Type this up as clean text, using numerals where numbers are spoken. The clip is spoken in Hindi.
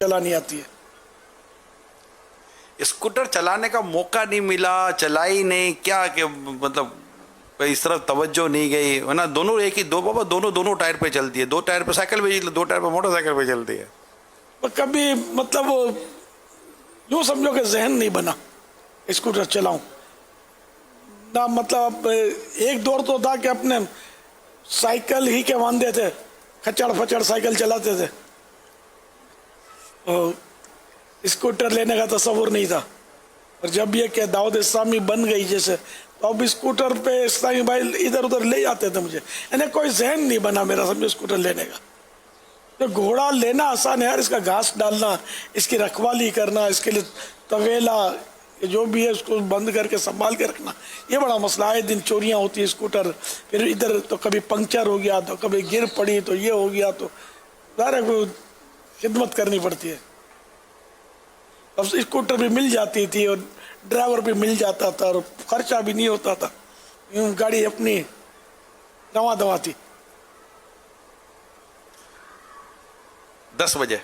चलानी आती है। स्कूटर चलाने का मौका नहीं मिला, चलाई नहीं क्या, कि मतलब इस तरफ तवज्जो नहीं गई, वरना दोनों एक ही, दो बाबा दोनों टायर पे चलती है। दो टायर पे साइकिल पे, दो टायर पे मोटरसाइकिल पे चलती है। पर कभी मतलब यूँ समझो कि जहन नहीं बना स्कूटर चलाऊं ना। मतलब एक दौर तो था कि अपने साइकिल ही के वांदे थे, खचड़ फचड़ साइकिल चलाते थे, और स्कूटर लेने का तस्वुर नहीं था। और जब ये कि दाऊद इस्लामी बन गई जैसे, तो अब स्कूटर पे इस्लामी भाई इधर उधर ले जाते थे मुझे, यानी कोई जहन नहीं बना मेरा समझो स्कूटर लेने का। तो घोड़ा लेना आसान है यार, इसका घास डालना, इसकी रखवाली करना, इसके लिए तवेला जो भी है उसको बंद करके संभाल के रखना, ये बड़ा मसला है। दिन चोरियां होती है स्कूटर, फिर इधर तो कभी पंक्चर हो गया, तो कभी गिर पड़ी, तो ये हो गया, तो सारा को खिदमत करनी पड़ती है। अब स्कूटर भी मिल जाती थी और ड्राइवर भी मिल जाता था और खर्चा भी नहीं होता था, यूँ गाड़ी अपनी दवा थी। 10 बजे